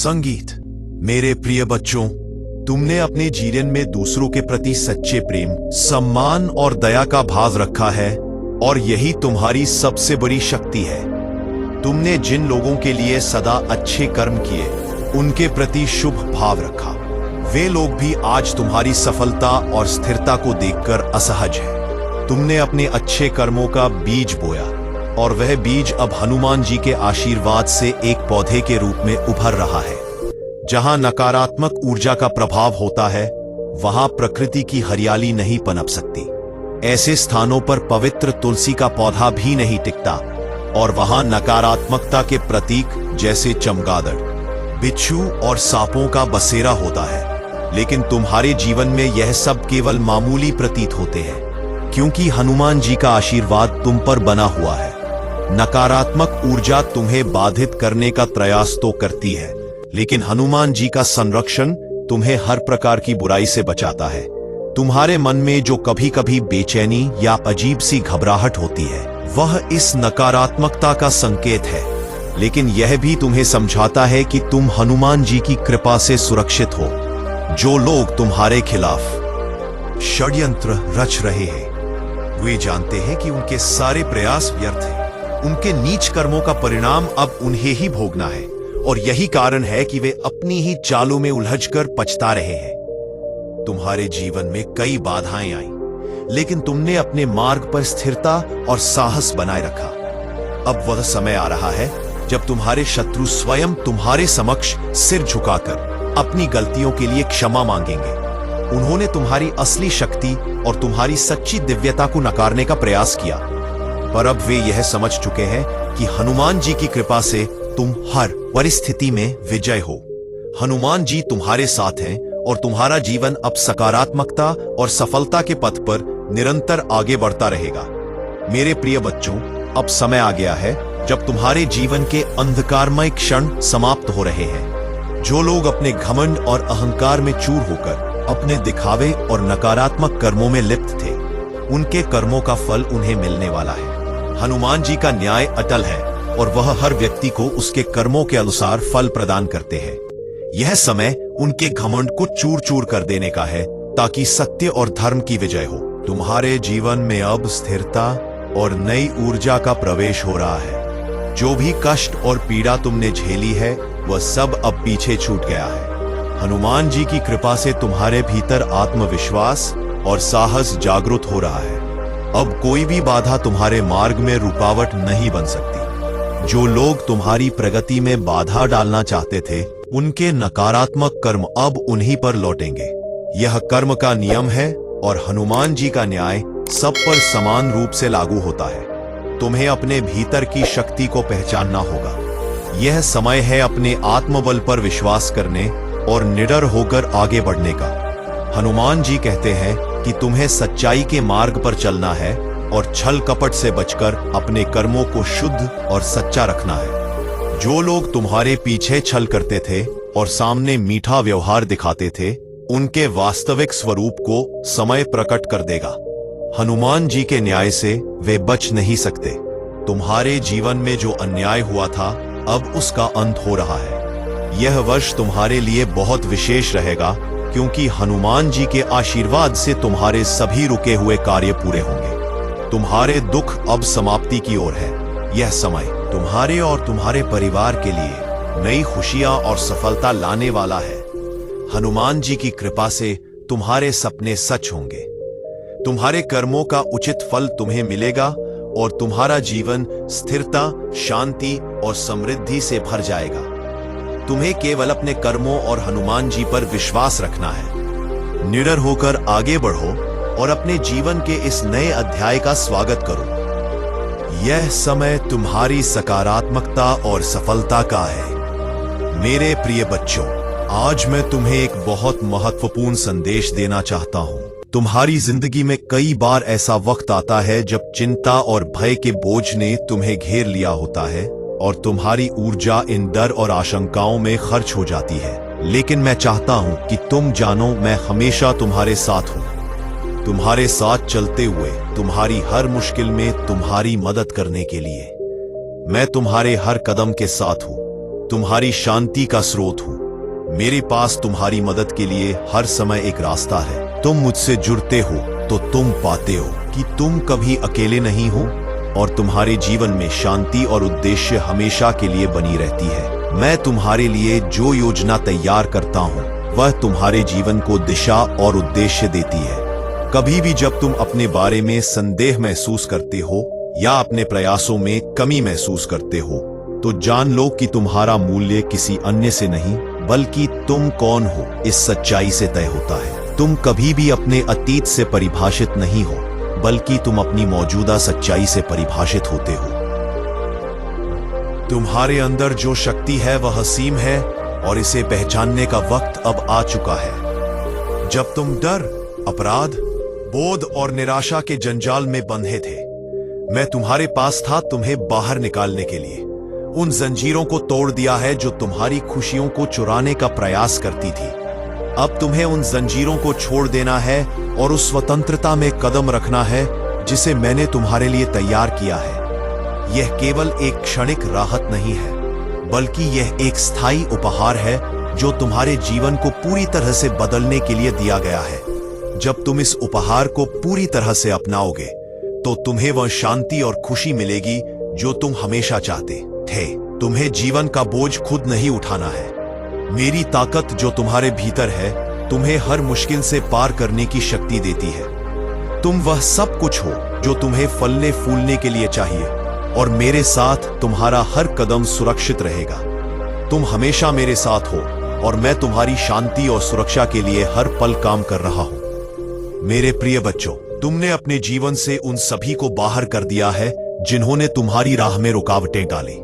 संगीत। मेरे प्रिय बच्चों, तुमने अपने जीवन में दूसरों के प्रति सच्चे प्रेम, सम्मान और दया का भाव रखा है और यही तुम्हारी सबसे बड़ी शक्ति है। तुमने जिन लोगों के लिए सदा अच्छे कर्म किए, उनके प्रति शुभ भाव रखा। वे लोग भी आज तुम्हारी सफलता और स्थिरता को देखकर असहज हैं। तुमने अपने अच्छे कर्मों का बीज बोया और वह बीज अब हनुमान जी के आशीर्वाद से एक पौधे के रूप में उभर रहा है। जहां नकारात्मक ऊर्जा का प्रभाव होता है, वहां प्रकृति की हरियाली नहीं पनप सकती। ऐसे स्थानों पर पवित्र तुलसी का पौधा भी नहीं टिकता और वहां नकारात्मकता के प्रतीक जैसे चमगादड़, बिच्छू और सांपों का बसेरा होता है। लेकिन तुम्हारे जीवन में यह सब केवल मामूली प्रतीत होते हैं, क्योंकि हनुमान जी का आशीर्वाद तुम पर बना हुआ है। नकारात्मक ऊर्जा तुम्हें बाधित करने का प्रयास तो करती है, लेकिन हनुमान जी का संरक्षण तुम्हें हर प्रकार की बुराई से बचाता है। तुम्हारे मन में जो कभी कभी बेचैनी या अजीब सी घबराहट होती है, वह इस नकारात्मकता का संकेत है, लेकिन यह भी तुम्हें समझाता है कि तुम हनुमान जी की कृपा से सुरक्षित हो। जो लोग तुम्हारे खिलाफ षड्यंत्र रच रहे हैं, वे जानते हैं कि उनके सारे प्रयास व्यर्थ हैं। उनके नीच कर्मों का परिणाम अब उन्हें ही भोगना है और यही कारण है कि वे अपनी ही चालों में उलझकर पछता रहे हैं। तुम्हारे जीवन में कई बाधाएं आईं, लेकिन तुमने अपने मार्ग पर स्थिरता और साहस बनाए रखा। अब वह समय आ रहा है जब तुम्हारे शत्रु स्वयं तुम्हारे समक्ष सिर झुकाकर अपनी गलतियों के लिए क्षमा मांगेंगे। उन्होंने तुम्हारी असली शक्ति और तुम्हारी सच्ची दिव्यता को नकारने का प्रयास किया, पर अब वे यह समझ चुके हैं कि हनुमान जी की कृपा से तुम हर परिस्थिति में विजय हो। हनुमान जी तुम्हारे साथ हैं और तुम्हारा जीवन अब सकारात्मकता और सफलता के पथ पर निरंतर आगे बढ़ता रहेगा। मेरे प्रिय बच्चों, अब समय आ गया है जब तुम्हारे जीवन के अंधकारमय क्षण समाप्त हो रहे हैं। जो लोग अपने घमंड और अहंकार में चूर होकर अपने दिखावे और नकारात्मक कर्मों में लिप्त थे, उनके कर्मों का फल उन्हें मिलने वाला है। हनुमान जी का न्याय अटल है और वह हर व्यक्ति को उसके कर्मों के अनुसार फल प्रदान करते हैं। यह समय उनके घमंड को चूर चूर कर देने का है, ताकि सत्य और धर्म की विजय हो। तुम्हारे जीवन में अब स्थिरता और नई ऊर्जा का प्रवेश हो रहा है। जो भी कष्ट और पीड़ा तुमने झेली है, वह सब अब पीछे छूट गया है। हनुमान जी की कृपा से तुम्हारे भीतर आत्मविश्वास और साहस जागृत हो रहा है। अब कोई भी बाधा तुम्हारे मार्ग में रुकावट नहीं बन सकती। जो लोग तुम्हारी प्रगति में बाधा डालना चाहते थे, उनके नकारात्मक कर्म अब उन्हीं पर लौटेंगे। यह कर्म का नियम है और हनुमान जी का न्याय सब पर समान रूप से लागू होता है। तुम्हें अपने भीतर की शक्ति को पहचानना होगा। यह समय है अपने आत्मबल पर विश्वास करने और निडर होकर आगे बढ़ने का। हनुमान जी कहते हैं कि तुम्हें सच्चाई के मार्ग पर चलना है और छल कपट से बचकर अपने कर्मों को शुद्ध और सच्चा रखना है। जो लोग तुम्हारे पीछे छल करते थे और सामने मीठा व्यवहार दिखाते थे, उनके वास्तविक स्वरूप को समय प्रकट कर देगा। हनुमान जी के न्याय से वे बच नहीं सकते। तुम्हारे जीवन में जो अन्याय हुआ था, अब उसका अंत हो रहा है। यह वर्ष तुम्हारे लिए बहुत विशेष रहेगा, क्योंकि हनुमान जी के आशीर्वाद से तुम्हारे सभी रुके हुए कार्य पूरे होंगे। तुम्हारे दुख अब समाप्ति की ओर है। यह समय तुम्हारे और तुम्हारे परिवार के लिए नई खुशियां और सफलता लाने वाला है। हनुमान जी की कृपा से तुम्हारे सपने सच होंगे। तुम्हारे कर्मों का उचित फल तुम्हें मिलेगा और तुम्हारा जीवन स्थिरता, शांति और समृद्धि से भर जाएगा। तुम्हें केवल अपने कर्मों और हनुमान जी पर विश्वास रखना है। निडर होकर आगे बढ़ो और अपने जीवन के इस नए अध्याय का स्वागत करो। यह समय तुम्हारी सकारात्मकता और सफलता का है। मेरे प्रिय बच्चों, आज मैं तुम्हें एक बहुत महत्वपूर्ण संदेश देना चाहता हूं। तुम्हारी जिंदगी में कई बार ऐसा वक्त आता है जब चिंता और भय के बोझ ने तुम्हें घेर लिया होता है और तुम्हारी ऊर्जा इन डर और आशंकाओं में खर्च हो जाती है। लेकिन मैं चाहता हूं कि तुम जानो, मैं हमेशा तुम्हारे साथ हूं। तुम्हारे साथ चलते हुए, तुम्हारी हर मुश्किल में तुम्हारी मदद करने के लिए। मैं तुम्हारे हर कदम के साथ हूं। तुम्हारी शांति का स्रोत हूं। मेरे पास तुम्हारी मदद के लिए हर समय एक रास्ता है। तुम मुझसे जुड़ते हो तो तुम पाते हो कि तुम कभी अकेले नहीं हो और तुम्हारे जीवन में शांति और उद्देश्य हमेशा के लिए बनी रहती है। मैं तुम्हारे लिए जो योजना तैयार करता हूं वह तुम्हारे जीवन को दिशा और उद्देश्य देती है। कभी भी जब तुम अपने बारे में संदेह महसूस करते हो या अपने प्रयासों में कमी महसूस करते हो तो जान लो कि तुम्हारा मूल्य किसी अन्य से नहीं बल्कि तुम कौन हो इस सच्चाई से तय होता है। तुम कभी भी अपने अतीत से परिभाषित नहीं हो बल्कि तुम अपनी मौजूदा सच्चाई से परिभाषित होते हो। तुम्हारे अंदर जो शक्ति है वह असीम है और इसे पहचानने का वक्त अब आ चुका है। जब तुम डर, अपराध, बोझ और निराशा के जंजाल में बंधे थे, मैं तुम्हारे पास था तुम्हें बाहर निकालने के लिए। उन जंजीरों को तोड़ दिया है जो तुम्हारी खुशियों को चुराने का प्रयास करती थी। अब तुम्हें उन जंजीरों को छोड़ देना है और उस स्वतंत्रता में कदम रखना है जिसे मैंने तुम्हारे लिए तैयार किया है। यह केवल एक क्षणिक राहत नहीं है बल्कि यह एक स्थायी उपहार है जो तुम्हारे जीवन को पूरी तरह से बदलने के लिए दिया गया है। जब तुम इस उपहार को पूरी तरह से अपनाओगे तो तुम्हें वह शांति और खुशी मिलेगी जो तुम हमेशा चाहते थे। तुम्हें जीवन का बोझ खुद नहीं उठाना है। मेरी ताकत जो तुम्हारे भीतर है तुम्हें हर मुश्किल से पार करने की शक्ति देती है। तुम वह सब कुछ हो जो तुम्हें फलने फूलने के लिए चाहिए और मेरे साथ तुम्हारा हर कदम सुरक्षित रहेगा। तुम हमेशा मेरे साथ हो और मैं तुम्हारी शांति और सुरक्षा के लिए हर पल काम कर रहा हूं। मेरे प्रिय बच्चों, तुमने अपने जीवन से उन सभी को बाहर कर दिया है जिन्होंने तुम्हारी राह में रुकावटें डाली,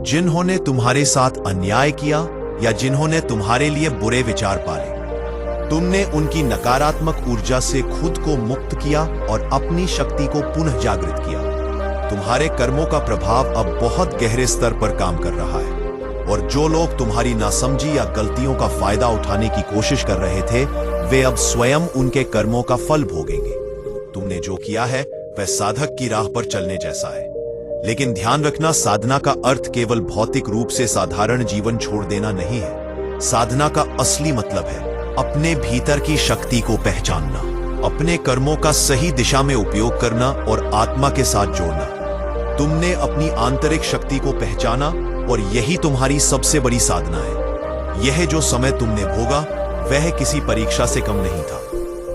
जिन्होंने तुम्हारे साथ अन्याय किया या जिन्होंने तुम्हारे लिए बुरे विचार पाले। तुमने उनकी नकारात्मक ऊर्जा से खुद को मुक्त किया और अपनी शक्ति को पुनः जागृत किया। तुम्हारे कर्मों का प्रभाव अब बहुत गहरे स्तर पर काम कर रहा है और जो लोग तुम्हारी नासमझी या गलतियों का फायदा उठाने की कोशिश कर रहे थे वे अब स्वयं उनके कर्मों का फल भोगेंगे। तुमने जो किया है वह साधक की राह पर चलने जैसा है, लेकिन ध्यान रखना, साधना का अर्थ केवल भौतिक रूप से साधारण जीवन छोड़ देना नहीं है। साधना का असली मतलब है अपने भीतर की शक्ति को पहचानना, अपने कर्मों का सही दिशा में उपयोग करना और आत्मा के साथ जोड़ना। तुमने अपनी आंतरिक शक्ति को पहचाना और यही तुम्हारी सबसे बड़ी साधना है। यह जो समय तुमने भोगा वह किसी परीक्षा से कम नहीं था।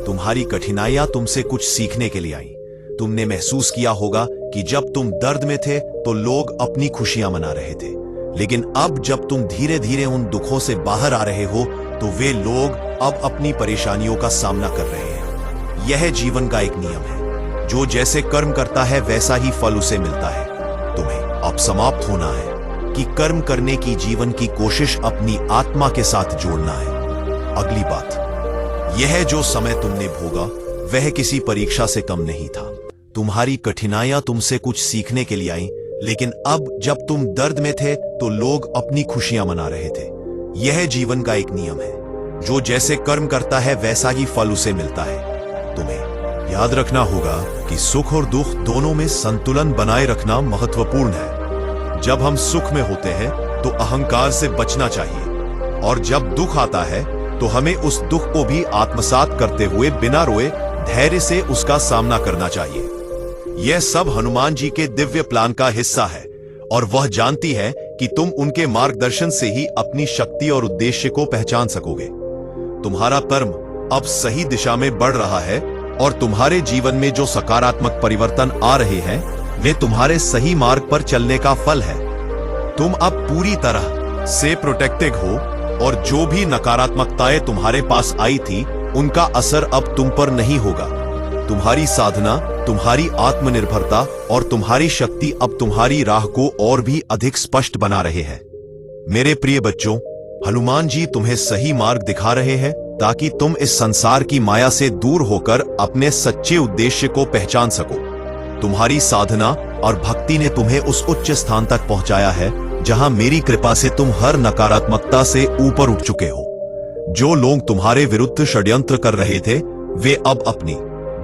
तुम्हारी कठिनाइयां तुमसे कुछ सीखने के लिए आई। तुमने महसूस किया होगा कि जब तुम दर्द में थे तो लोग अपनी खुशियां मना रहे थे, लेकिन अब जब तुम धीरे धीरे उन दुखों से बाहर आ रहे हो तो वे लोग अब अपनी परेशानियों का सामना कर रहे हैं। यह जीवन का एक नियम है, जो जैसे कर्म करता है वैसा ही फल उसे मिलता है। तुम्हें अब समाप्त होना है कि कर्म करने की जीवन की कोशिश अपनी आत्मा के साथ जोड़ना है। अगली बात, यह जो समय तुमने भोगा वह किसी परीक्षा से कम नहीं था। तुम्हारी कठिनाइयां तुमसे कुछ सीखने के लिए आई, लेकिन अब जब तुम दर्द में थे तो लोग अपनी खुशियां मना रहे थे। यह जीवन का एक नियम है, जो जैसे कर्म करता है वैसा ही फल उसे मिलता है। तुम्हें याद रखना होगा कि सुख और दुख दोनों में संतुलन बनाए रखना महत्वपूर्ण है। जब हम सुख में होते हैं तो अहंकार से बचना चाहिए और जब दुख आता है तो हमें उस दुख को भी आत्मसात करते हुए बिना रोए धैर्य से उसका सामना करना चाहिए। यह सब हनुमान जी के दिव्य प्लान का हिस्सा है और वह जानती है कि तुम उनके मार्गदर्शन से ही अपनी शक्ति और उद्देश्य को पहचान सकोगे। तुम्हारा कर्म अब सही दिशा में बढ़ रहा है और तुम्हारे जीवन में जो सकारात्मक परिवर्तन आ रहे हैं वे तुम्हारे सही मार्ग पर चलने का फल है। तुम अब पूरी तरह से प्रोटेक्टेड हो और जो भी नकारात्मकताएं तुम्हारे पास आई थी उनका असर अब तुम पर नहीं होगा। तुम्हारी साधना, तुम्हारी आत्मनिर्भरता और तुम्हारी शक्ति अब तुम्हारी राह को और भी अधिक स्पष्ट बना रहे हैं। मेरे प्रिय बच्चों, हनुमान जी तुम्हें सही मार्ग दिखा रहे हैं ताकि तुम इस संसार की माया से दूर होकर अपने सच्चे उद्देश्य को पहचान सको। तुम्हारी साधना और भक्ति ने तुम्हें उस उच्च स्थान तक पहुंचाया है जहां मेरी कृपा से तुम हर नकारात्मकता से ऊपर उठ चुके हो। जो लोग तुम्हारे विरुद्ध षड्यंत्र कर रहे थे वे अब अपनी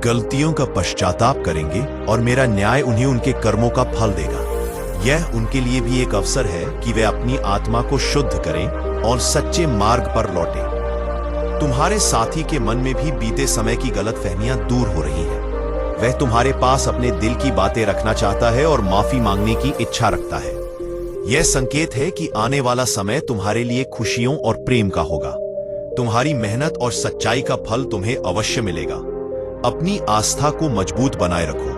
गलतियों का पश्चाताप करेंगे और मेरा न्याय उन्हें उनके कर्मों का फल देगा। यह उनके लिए भी एक अवसर है कि वे अपनी आत्मा को शुद्ध करें और सच्चे मार्ग पर लौटें। तुम्हारे साथी के मन में भी बीते समय की गलतफहमियां दूर हो रही हैं। वह तुम्हारे पास अपने दिल की बातें रखना चाहता है और माफी मांगने की इच्छा रखता है। यह संकेत है कि आने वाला समय तुम्हारे लिए खुशियों और प्रेम का होगा। तुम्हारी मेहनत और सच्चाई का फल तुम्हें अवश्य मिलेगा। अपनी आस्था को मजबूत बनाए रखो,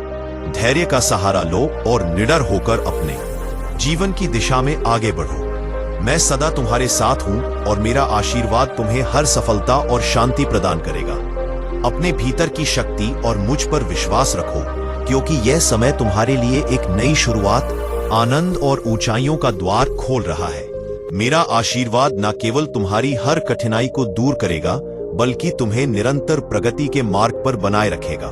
धैर्य का सहारा लो और निडर होकर अपने जीवन की दिशा में आगे बढ़ो। मैं सदा तुम्हारे साथ हूं और मेरा आशीर्वाद तुम्हें हर सफलता और शांति प्रदान करेगा। अपने भीतर की शक्ति और मुझ पर विश्वास रखो, क्योंकि यह समय तुम्हारे लिए एक नई शुरुआत, आनंद और ऊंचाइयों का द्वार खोल रहा है। मेरा आशीर्वाद न केवल तुम्हारी हर कठिनाई को दूर करेगा, बल्कि तुम्हें निरंतर प्रगति के मार्ग पर बनाए रखेगा।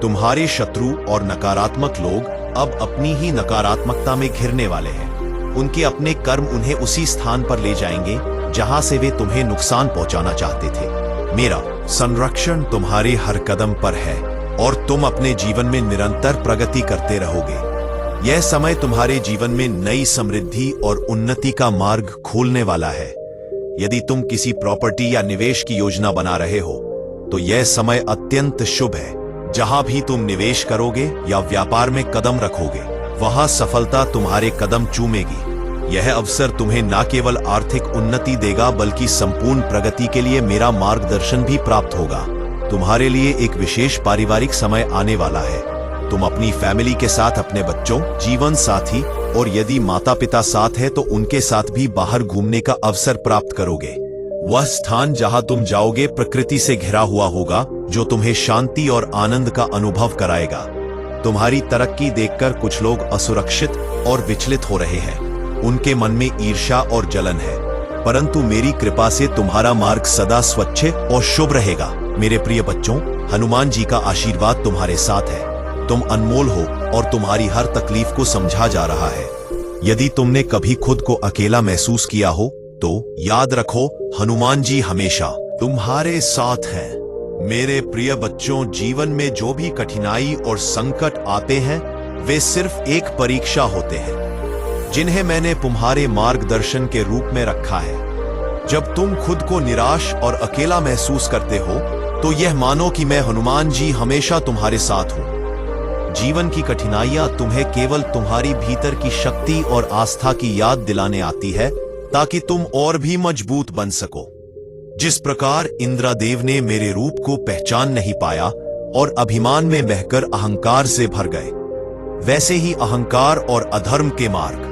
तुम्हारे शत्रु और नकारात्मक लोग अब अपनी ही नकारात्मकता में घिरने वाले हैं। उनके अपने कर्म उन्हें उसी स्थान पर ले जाएंगे जहां से वे तुम्हें नुकसान पहुंचाना चाहते थे। मेरा संरक्षण तुम्हारे हर कदम पर है और तुम अपने जीवन में निरंतर प्रगति करते रहोगे। यह समय तुम्हारे जीवन में नई समृद्धि और उन्नति का मार्ग खोलने वाला है। यदि तुम किसी प्रॉपर्टी या निवेश की योजना बना रहे हो, तो यह समय अत्यंत शुभ है। जहां भी तुम निवेश करोगे या व्यापार में कदम रखोगे, वहां सफलता तुम्हारे कदम चूमेगी। यह अवसर तुम्हें न केवल आर्थिक उन्नति देगा, बल्कि संपूर्ण प्रगति के लिए मेरा मार्गदर्शन भी प्राप्त होगा। तुम्हारे लिए एक विशेष पारिवारिक समय आने वाला है। तुम अपनी फैमिली के साथ अपने बच्चों, जीवन साथी और यदि माता पिता साथ है तो उनके साथ भी बाहर घूमने का अवसर प्राप्त करोगे। वह स्थान जहां तुम जाओगे प्रकृति से घिरा हुआ होगा, जो तुम्हें शांति और आनंद का अनुभव कराएगा। तुम्हारी तरक्की देखकर कुछ लोग असुरक्षित और विचलित हो रहे हैं। उनके मन में ईर्ष्या और जलन है, परंतु मेरी कृपा से तुम्हारा मार्ग सदा स्वच्छ और शुभ रहेगा। मेरे प्रिय बच्चों, हनुमान जी का आशीर्वाद तुम्हारे साथ है। तुम अनमोल हो और तुम्हारी हर तकलीफ को समझा जा रहा है। यदि तुमने कभी खुद को अकेला महसूस किया हो, तो याद रखो, हनुमान जी हमेशा तुम्हारे साथ हैं। मेरे प्रिय बच्चों, जीवन में जो भी कठिनाई और संकट आते हैं, वे सिर्फ एक परीक्षा होते हैं, जिन्हें मैंने तुम्हारे मार्गदर्शन के रूप में रखा है। जब तुम खुद को निराश और अकेला महसूस करते हो, तो यह मानो कि मैं हनुमान जी हमेशा तुम्हारे साथ हूं। जीवन की कठिनाइयां तुम्हें केवल तुम्हारी भीतर की शक्ति और आस्था की याद दिलाने आती है, ताकि तुम और भी मजबूत बन सको। जिस प्रकार इंद्रदेव ने मेरे रूप को पहचान नहीं पाया और अभिमान में बहकर अहंकार से भर गए, वैसे ही अहंकार और अधर्म के मार्ग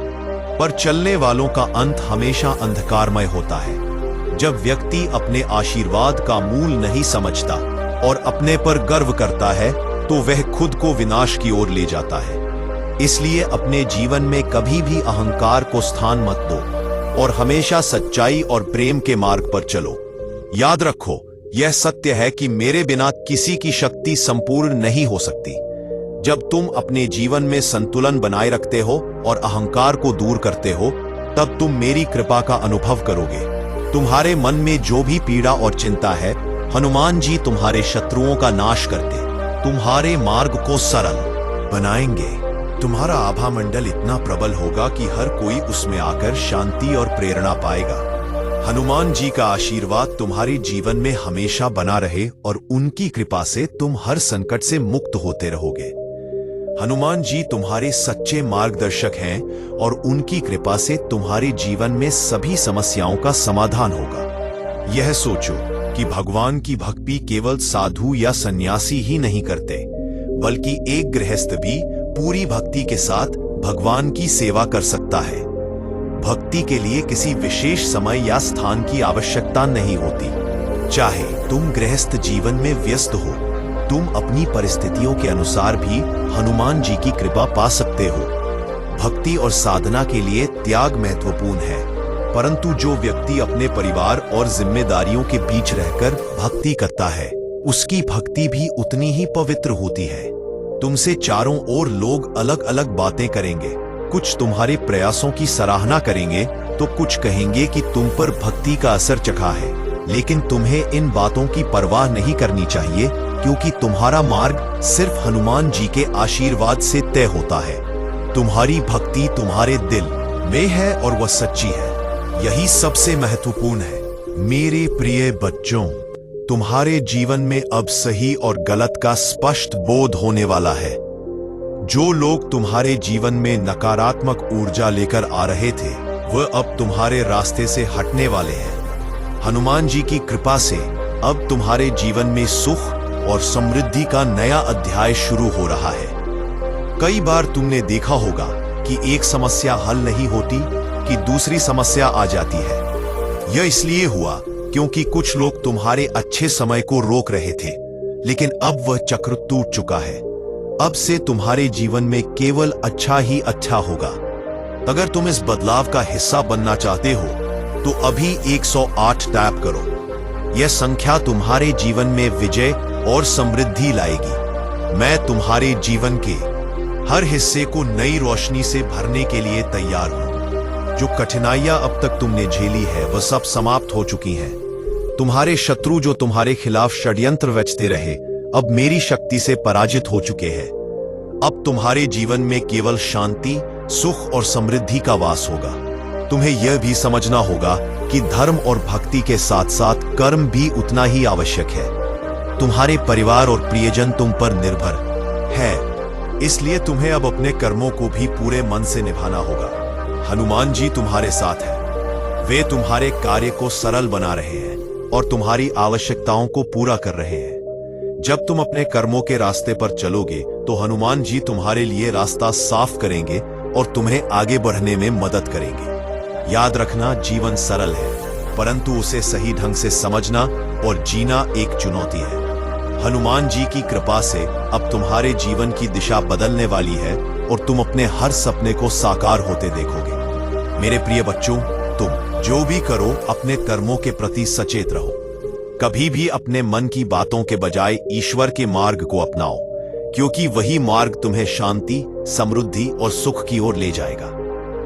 पर चलने वालों का अंत हमेशा अंधकारमय होता है। जब व्यक्ति अपने आशीर्वाद का मूल नहीं समझता और अपने पर गर्व करता है, तो वह खुद को विनाश की ओर ले जाता है। इसलिए अपने जीवन में कभी भी अहंकार को स्थान मत दो और हमेशा सच्चाई और प्रेम के मार्ग पर चलो। याद रखो, यह सत्य है कि मेरे बिना किसी की शक्ति संपूर्ण नहीं हो सकती। जब तुम अपने जीवन में संतुलन बनाए रखते हो और अहंकार को दूर करते हो, तब तुम मेरी कृपा का अनुभव करोगे। तुम्हारे मन में जो भी पीड़ा और चिंता है, हनुमान जी तुम्हारे शत्रुओं का नाश करके तुम्हारे मार्ग को सरल बनाएंगे। तुम्हारा आभा मंडल इतना प्रबल होगा कि हर कोई उसमें आकर शांति और प्रेरणा पाएगा। हनुमान जी का आशीर्वाद तुम्हारे जीवन में हमेशा बना रहे और उनकी कृपा से तुम हर संकट से मुक्त होते रहोगे। हनुमान जी तुम्हारे सच्चे मार्गदर्शक हैं और उनकी कृपा से तुम्हारे जीवन में सभी समस्याओं का समाधान होगा। यह सोचो कि भगवान की भक्ति केवल साधु या सन्यासी ही नहीं करते, बल्कि एक गृहस्थ भी पूरी भक्ति के साथ भगवान की सेवा कर सकता है। भक्ति के लिए किसी विशेष समय या स्थान की आवश्यकता नहीं होती। चाहे तुम गृहस्थ जीवन में व्यस्त हो, तुम अपनी परिस्थितियों के अनुसार भी हनुमान जी की कृपा पा सकते हो। भक्ति और साधना के लिए त्याग महत्वपूर्ण है, परंतु जो व्यक्ति अपने परिवार और जिम्मेदारियों के बीच रहकर भक्ति करता है, उसकी भक्ति भी उतनी ही पवित्र होती है। तुमसे चारों ओर लोग अलग अलग बातें करेंगे। कुछ तुम्हारे प्रयासों की सराहना करेंगे, तो कुछ कहेंगे कि तुम पर भक्ति का असर चखा है। लेकिन तुम्हें इन बातों की परवाह नहीं करनी चाहिए, क्योंकि तुम्हारा मार्ग सिर्फ हनुमान जी के आशीर्वाद से तय होता है। तुम्हारी भक्ति तुम्हारे दिल में है और वह सच्ची है। यही सबसे महत्वपूर्ण है। मेरे प्रिय बच्चों, तुम्हारे जीवन में अब सही और गलत का स्पष्ट बोध होने वाला है। जो लोग तुम्हारे जीवन में नकारात्मक ऊर्जा लेकर आ रहे थे, वह अब तुम्हारे रास्ते से हटने वाले हैं। हनुमान जी की कृपा से अब तुम्हारे जीवन में सुख और समृद्धि का नया अध्याय शुरू हो रहा है। कई बार तुमने देखा होगा कि एक समस्या हल नहीं होती कि दूसरी समस्या आ जाती है। यह इसलिए हुआ क्योंकि कुछ लोग तुम्हारे अच्छे समय को रोक रहे थे, लेकिन अब वह चक्र टूट चुका है। अब से तुम्हारे जीवन में केवल अच्छा ही अच्छा होगा। अगर तुम इस बदलाव का हिस्सा बनना चाहते हो तो अभी 108 टैप करो। यह संख्या तुम्हारे जीवन में विजय और समृद्धि लाएगी। मैं तुम्हारे जीवन के हर हिस्से को नई रोशनी से भरने के लिए तैयार हूं। जो कठिनाइयां अब तक तुमने झेली है वह सब समाप्त हो चुकी हैं। तुम्हारे शत्रु जो तुम्हारे खिलाफ षड्यंत्र रचते रहे, अब मेरी शक्ति से पराजित हो चुके हैं। अब तुम्हारे जीवन में केवल शांति, सुख और समृद्धि का वास होगा। तुम्हें यह भी समझना होगा कि धर्म और भक्ति के साथ साथ कर्म भी उतना ही आवश्यक है। तुम्हारे परिवार और प्रियजन तुम पर निर्भर है, इसलिए तुम्हें अब अपने कर्मों को भी पूरे मन से निभाना होगा। हनुमान जी तुम्हारे साथ हैं। वे तुम्हारे कार्य को सरल बना रहे हैं और तुम्हारी आवश्यकताओं को पूरा कर रहे हैं। जब तुम अपने कर्मों के रास्ते पर चलोगे तो हनुमान जी तुम्हारे लिए रास्ता साफ करेंगे और तुम्हें आगे बढ़ने में मदद करेंगे। याद रखना, जीवन सरल है, परंतु उसे सही ढंग से समझना और जीना एक चुनौती है। हनुमान जी की कृपा से अब तुम्हारे जीवन की दिशा बदलने वाली है और तुम अपने हर सपने को साकार होते देखोगे। मेरे प्रिय बच्चों, तुम जो भी करो अपने कर्मों के प्रति सचेत रहो। कभी भी अपने मन की बातों के बजाय ईश्वर के मार्ग को अपनाओ, क्योंकि वही मार्ग तुम्हें शांति, समृद्धि और सुख की ओर ले जाएगा।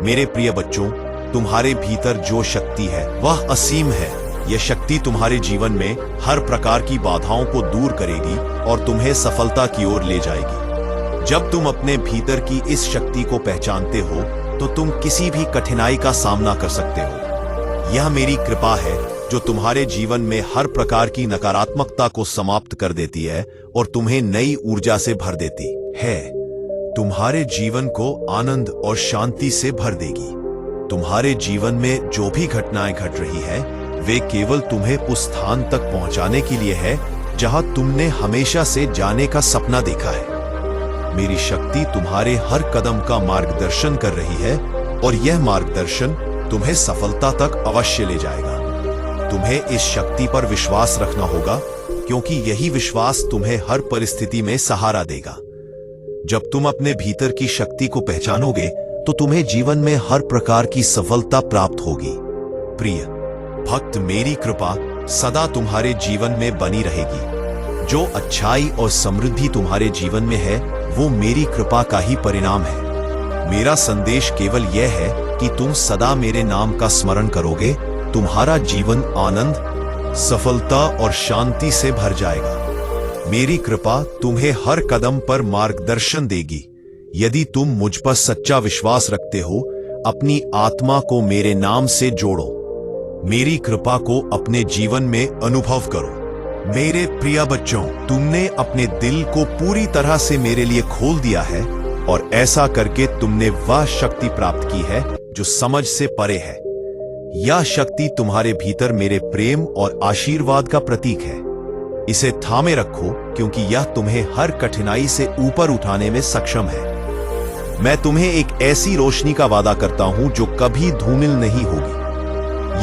मेरे प्रिय बच्चों, तुम्हारे भीतर जो शक्ति है वह असीम है। यह शक्ति तुम्हारे जीवन में हर प्रकार की बाधाओं को दूर करेगी और तुम्हें सफलता की ओर ले जाएगी। जब तुम अपने भीतर की इस शक्ति को पहचानते हो तो तुम किसी भी कठिनाई का सामना कर सकते हो। यह मेरी कृपा है जो तुम्हारे जीवन में हर प्रकार की नकारात्मकता को समाप्त कर देती है और तुम्हें नई ऊर्जा से भर देती है। तुम्हारे जीवन को आनंद और शांति से भर देगी। तुम्हारे जीवन में जो भी घटनाएं घट रही है वे केवल तुम्हें उस स्थान तक पहुंचाने के लिए है जहां तुमने हमेशा से जाने का सपना देखा है। मेरी शक्ति तुम्हारे हर कदम का मार्गदर्शन कर रही है और यह मार्गदर्शन तुम्हें सफलता तक अवश्य ले जाएगा। तुम्हें इस शक्ति पर विश्वास रखना होगा, क्योंकि यही विश्वास तुम्हें हर परिस्थिति में सहारा देगा। जब तुम अपने भीतर की शक्ति को पहचानोगे तो तुम्हें जीवन में हर प्रकार की सफलता प्राप्त होगी। प्रिय भक्त, मेरी कृपा सदा तुम्हारे जीवन में बनी रहेगी। जो अच्छाई और समृद्धि तुम्हारे जीवन में है वो मेरी कृपा का ही परिणाम है। मेरा संदेश केवल यह है कि तुम सदा मेरे नाम का स्मरण करोगे, तुम्हारा जीवन आनंद, सफलता और शांति से भर जाएगा। मेरी कृपा तुम्हें हर कदम पर मार्गदर्शन देगी। यदि तुम मुझ पर सच्चा विश्वास रखते हो, अपनी आत्मा को मेरे नाम से जोड़ो। मेरी कृपा को अपने जीवन में अनुभव करो। मेरे प्रिय बच्चों, तुमने अपने दिल को पूरी तरह से मेरे लिए खोल दिया है और ऐसा करके तुमने वह शक्ति प्राप्त की है जो समझ से परे है। यह शक्ति तुम्हारे भीतर मेरे प्रेम और आशीर्वाद का प्रतीक है। इसे थामे रखो, क्योंकि यह तुम्हें हर कठिनाई से ऊपर उठाने में सक्षम है। मैं तुम्हें एक ऐसी रोशनी का वादा करता हूं जो कभी धूमिल नहीं होगी।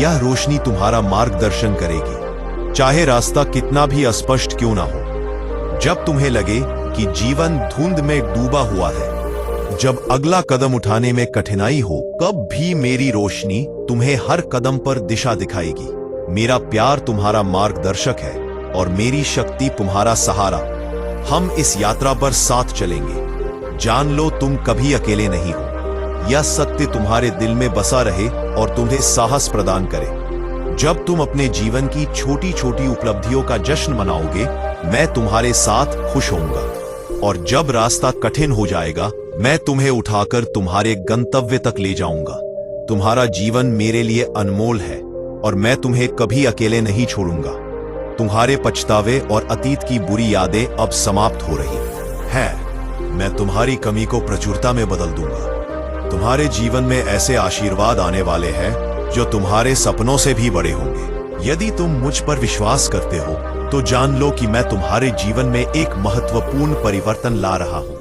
यह रोशनी तुम्हारा मार्गदर्शन करेगी, चाहे रास्ता कितना भी अस्पष्ट क्यों ना हो। जब तुम्हें लगे कि जीवन धुंध में डूबा हुआ है, जब अगला कदम उठाने में कठिनाई हो, कब भी मेरी रोशनी तुम्हें हर कदम पर दिशा दिखाएगी। मेरा प्यार तुम्हारा मार्गदर्शक है और मेरी शक्ति तुम्हारा सहारा। हम इस यात्रा पर साथ चलेंगे। जान लो, तुम कभी अकेले नहीं हो। यह सत्य तुम्हारे दिल में बसा रहे और तुम्हें साहस प्रदान करे। जब तुम अपने जीवन की छोटी छोटी उपलब्धियों का जश्न मनाओगे, मैं तुम्हारे साथ खुश होऊंगा। और जब रास्ता कठिन हो जाएगा, मैं तुम्हें उठाकर तुम्हारे गंतव्य तक ले जाऊंगा। तुम्हारा जीवन मेरे लिए अनमोल है और मैं तुम्हें कभी अकेले नहीं छोड़ूंगा। तुम्हारे पछतावे और अतीत की बुरी यादें अब समाप्त हो रही हैं। मैं तुम्हारी कमी को प्रचुरता में बदल दूंगा। तुम्हारे जीवन में ऐसे आशीर्वाद आने वाले हैं जो तुम्हारे सपनों से भी बड़े होंगे। यदि तुम मुझ पर विश्वास करते हो तो जान लो कि मैं तुम्हारे जीवन में एक महत्वपूर्ण परिवर्तन ला रहा हूं।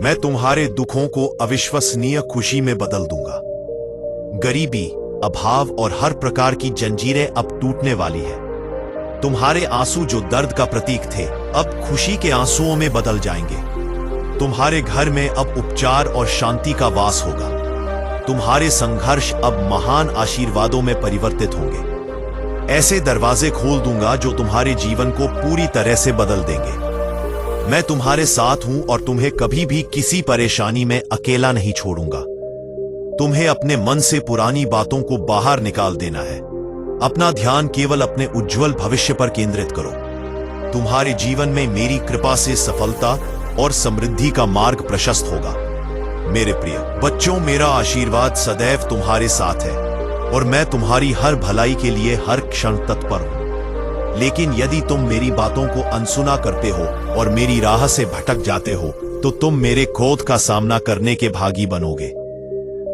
मैं तुम्हारे दुखों को अविश्वसनीय खुशी में बदल दूंगा। गरीबी, अभाव और हर प्रकार की जंजीरें अब टूटने वाली है। तुम्हारे आंसू जो दर्द का प्रतीक थे अब खुशी के आंसुओं में बदल जाएंगे। तुम्हारे घर में अब उपचार और शांति का वास होगा। तुम्हारे संघर्ष अब महान आशीर्वादों में परिवर्तित होंगे। ऐसे दरवाजे खोल दूंगा जो तुम्हारे जीवन को पूरी तरह से बदल देंगे। मैं तुम्हारे साथ हूं और तुम्हें कभी भी किसी परेशानी में अकेला नहीं छोड़ूंगा। तुम्हें अपने मन से पुरानी बातों को बाहर निकाल देना है। अपना ध्यान केवल अपने उज्जवल भविष्य पर केंद्रित करो। तुम्हारे जीवन में मेरी कृपा से सफलता और समृद्धि का मार्ग प्रशस्त होगा। मेरे प्रिय बच्चों, मेरा आशीर्वाद सदैव तुम्हारे साथ है और मैं तुम्हारी हर भलाई के लिए हर क्षण तत्पर हूं। लेकिन यदि तुम मेरी बातों को अनसुना करते हो और मेरी राह से भटक जाते हो तो तुम मेरे क्रोध का सामना करने के भागी बनोगे।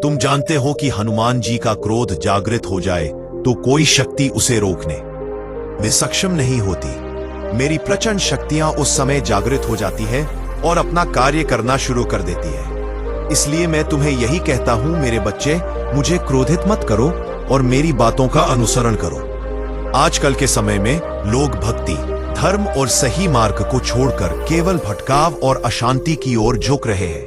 तुम जानते हो कि हनुमान जी का क्रोध जागृत हो जाए तो कोई शक्ति उसे रोकने में सक्षम नहीं होती। मेरी प्रचंड शक्तियां उस समय जागृत हो जाती है और अपना कार्य करना शुरू कर देती है। इसलिए मैं तुम्हें यही कहता हूं मेरे बच्चे, मुझे क्रोधित मत करो और मेरी बातों का अनुसरण करो। आजकल के समय में लोग भक्ति, धर्म और सही मार्ग को छोड़कर केवल भटकाव और अशांति की ओर झुक रहे हैं।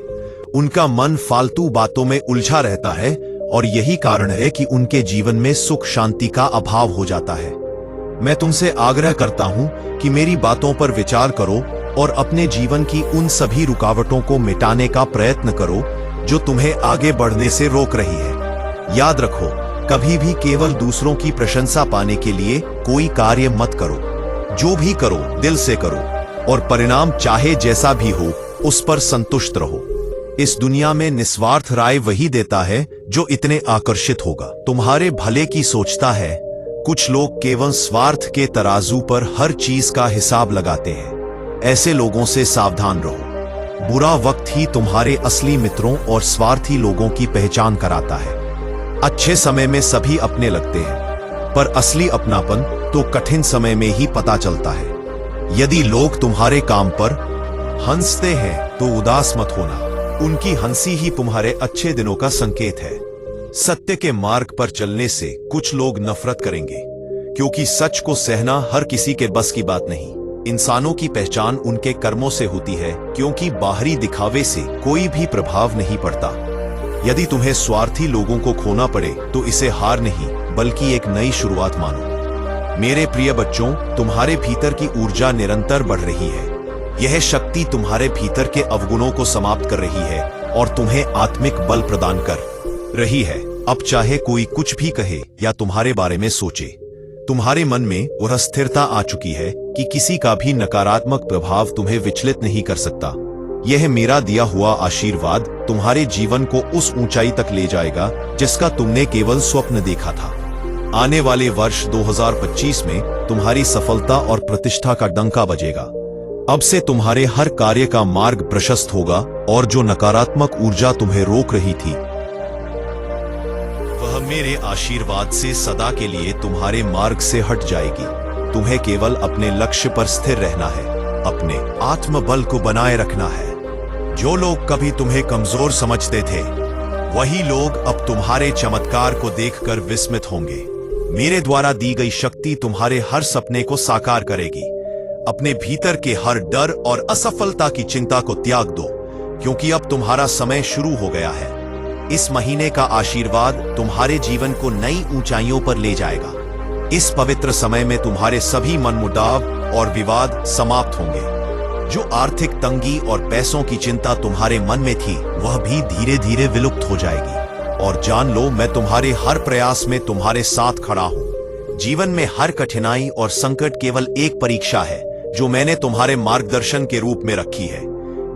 उनका मन फालतू बातों में उलझा रहता है और यही कारण है कि उनके जीवन में सुख शांति का अभाव हो जाता है। मैं तुमसे आग्रह करता हूं कि मेरी बातों पर विचार करो और अपने जीवन की उन सभी रुकावटों को मिटाने का प्रयत्न करो जो तुम्हें आगे बढ़ने से रोक रही है। याद रखो, कभी भी केवल दूसरों की प्रशंसा पाने के लिए कोई कार्य मत करो। जो भी करो दिल से करो और परिणाम चाहे जैसा भी हो उस पर संतुष्ट रहो। इस दुनिया में निस्वार्थ राय वही देता है जो इतने आकर्षित होगा, तुम्हारे भले की सोचता है। कुछ लोग केवल स्वार्थ के तराजू पर हर चीज का हिसाब लगाते हैं। ऐसे लोगों से सावधान रहो। बुरा वक्त ही तुम्हारे असली मित्रों और स्वार्थी लोगों की पहचान कराता है। अच्छे समय में सभी अपने लगते हैं, पर असली अपनापन तो कठिन समय में ही पता चलता है। यदि लोग तुम्हारे काम पर हंसते हैं तो उदास मत होना। उनकी हंसी ही तुम्हारे अच्छे दिनों का संकेत है। सत्य के मार्ग पर चलने से कुछ लोग नफरत करेंगे, क्योंकि सच को सहना हर किसी के बस की बात नहीं। इंसानों की पहचान उनके कर्मों से होती है, क्योंकि बाहरी दिखावे से कोई भी प्रभाव नहीं पड़ता। यदि तुम्हें स्वार्थी लोगों को खोना पड़े तो इसे हार नहीं बल्कि एक नई शुरुआत मानो। मेरे प्रिय बच्चों, तुम्हारे भीतर की ऊर्जा निरंतर बढ़ रही है। यह शक्ति तुम्हारे भीतर के अवगुणों को समाप्त कर रही है और तुम्हें आत्मिक बल प्रदान कर रही है। अब चाहे कोई कुछ भी कहे या तुम्हारे बारे में सोचे, तुम्हारे मन में वह स्थिरता आ चुकी है कि किसी का भी नकारात्मक प्रभाव तुम्हें विचलित नहीं कर सकता। यह मेरा दिया हुआ आशीर्वाद तुम्हारे जीवन को उस ऊंचाई तक ले जाएगा जिसका तुमने केवल स्वप्न देखा था। आने वाले वर्ष 2025 में तुम्हारी सफलता और प्रतिष्ठा का डंका बजेगा। अब से तुम्हारे हर कार्य का मार्ग प्रशस्त होगा और जो नकारात्मक ऊर्जा तुम्हें रोक रही थी वह मेरे आशीर्वाद से सदा के लिए तुम्हारे मार्ग से हट जाएगी। तुम्हें केवल अपने लक्ष्य पर स्थिर रहना है, अपने आत्मबल को बनाए रखना है। जो लोग कभी तुम्हें कमजोर समझते थे वही लोग अब तुम्हारे चमत्कार को देखकर विस्मित होंगे। मेरे द्वारा दी गई शक्ति तुम्हारे हर सपने को साकार करेगी। अपने भीतर के हर डर और असफलता की चिंता को त्याग दो, क्योंकि अब तुम्हारा समय शुरू हो गया है। इस महीने का आशीर्वाद तुम्हारे जीवन को नई ऊंचाइयों पर ले जाएगा। इस पवित्र समय में तुम्हारे सभी मनमुटाव और विवाद समाप्त होंगे। जो आर्थिक तंगी और पैसों की चिंता तुम्हारे मन में थी वह भी धीरे धीरे विलुप्त हो जाएगी। और जान लो, मैं तुम्हारे हर प्रयास में तुम्हारे साथ खड़ा हूं। जीवन में हर कठिनाई और संकट केवल एक परीक्षा है जो मैंने तुम्हारे मार्गदर्शन के रूप में रखी है।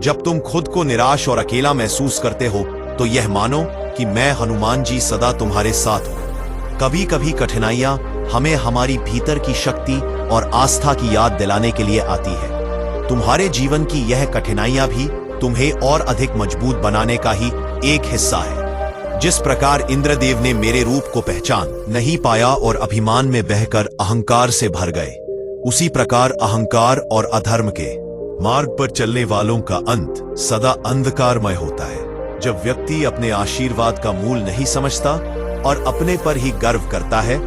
जब तुम खुद को निराश और अकेला महसूस करते हो तो यह मानो कि मैं हनुमान जी सदा तुम्हारे साथ हूं। कभी कभी कठिनाइयां हमें हमारी भीतर की शक्ति और आस्था की याद दिलाने के लिए आती है। तुम्हारे जीवन की यह कठिनाइयां भी तुम्हें और अधिक मजबूत बनाने का ही एक हिस्सा है। जिस प्रकार इंद्रदेव ने मेरे रूप को पहचान नहीं पाया और अभिमान में बहकर अहंकार से भर गए, उसी प्रकार अहंकार और अधर्म के मार्ग पर चलने वालों का अंत सदा अंधकारमय होता है। जब व्यक्ति अपने आशीर्वाद का मूल नहीं समझता और अपने पर ही गर्व करता है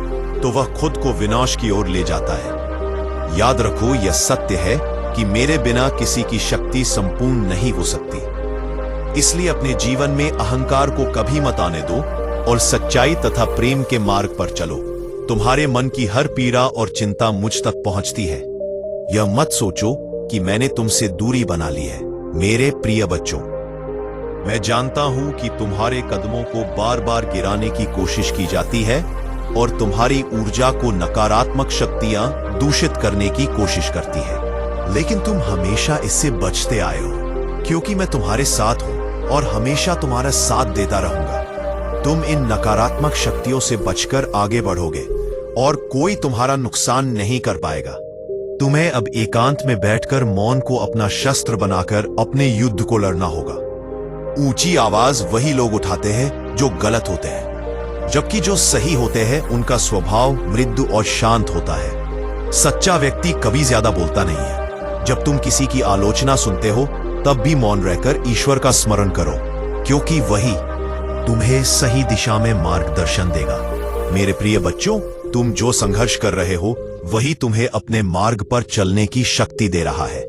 तो वह खुद को विनाश की ओर ले जाता है। याद रखो, यह सत्य है कि मेरे बिना किसी की शक्ति संपूर्ण नहीं हो सकती। इसलिए अपने जीवन में अहंकार को कभी मत आने दो और सच्चाई तथा प्रेम के मार्ग पर चलो। तुम्हारे मन की हर पीड़ा और चिंता मुझ तक पहुंचती है। यह मत सोचो कि मैंने तुमसे दूरी बना ली है। मेरे प्रिय बच्चों, मैं जानता हूं कि तुम्हारे कदमों को बार बार गिराने की कोशिश की जाती है और तुम्हारी ऊर्जा को नकारात्मक शक्तियां दूषित करने की कोशिश करती है, लेकिन तुम हमेशा इससे बचते आए हो क्योंकि मैं तुम्हारे साथ हूं और हमेशा तुम्हारा साथ देता रहूंगा। तुम इन नकारात्मक शक्तियों से बचकर आगे बढ़ोगे और कोई तुम्हारा नुकसान नहीं कर पाएगा। तुम्हें अब एकांत में बैठकर मौन को अपना शस्त्र बनाकर अपने युद्ध को लड़ना होगा। ऊंची आवाज वही लोग उठाते हैं जो गलत होते हैं, जबकि जो सही होते हैं उनका स्वभाव मृदु और शांत होता है। सच्चा व्यक्ति कभी ज्यादा बोलता नहीं है। जब तुम किसी की आलोचना सुनते हो तब भी मौन रहकर ईश्वर का स्मरण करो, क्योंकि वही तुम्हें सही दिशा में मार्गदर्शन देगा। मेरे प्रिय बच्चों, तुम जो संघर्ष कर रहे हो वही तुम्हें अपने मार्ग पर चलने की शक्ति दे रहा है।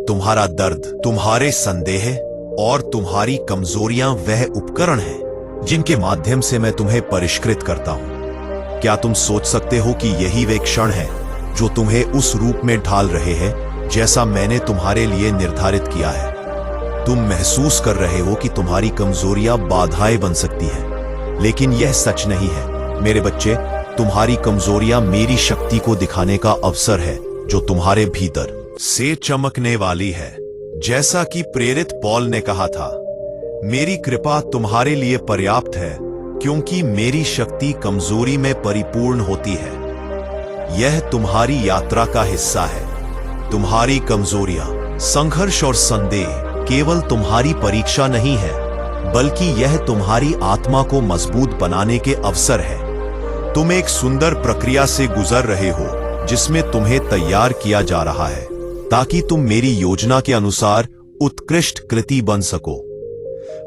तुम्हारा दर्द, तुम्हारे संदेह और तुम्हारी कमजोरियां वह उपकरण हैं जिनके माध्यम से मैं तुम्हें परिष्कृत करता हूं। क्या तुम सोच सकते हो कि यही वे क्षण है जो तुम्हें उस रूप में ढाल रहे हैं जैसा मैंने तुम्हारे लिए निर्धारित किया है? तुम महसूस कर रहे हो कि तुम्हारी कमजोरियां बाधाएं बन सकती हैं, लेकिन यह सच नहीं है। मेरे बच्चे, तुम्हारी कमजोरियां मेरी शक्ति को दिखाने का अवसर है जो तुम्हारे भीतर से चमकने वाली है। जैसा कि प्रेरित पौल ने कहा था, मेरी कृपा तुम्हारे लिए पर्याप्त है क्योंकि मेरी शक्ति कमजोरी में परिपूर्ण होती है। यह तुम्हारी यात्रा का हिस्सा है। तुम्हारी कमजोरियां, संघर्ष और संदेह केवल तुम्हारी परीक्षा नहीं है, बल्कि यह तुम्हारी आत्मा को मजबूत बनाने के अवसर है। तुम एक सुंदर प्रक्रिया से गुजर रहे हो जिसमें तुम्हें तैयार किया जा रहा है ताकि तुम मेरी योजना के अनुसार उत्कृष्ट कृति बन सको।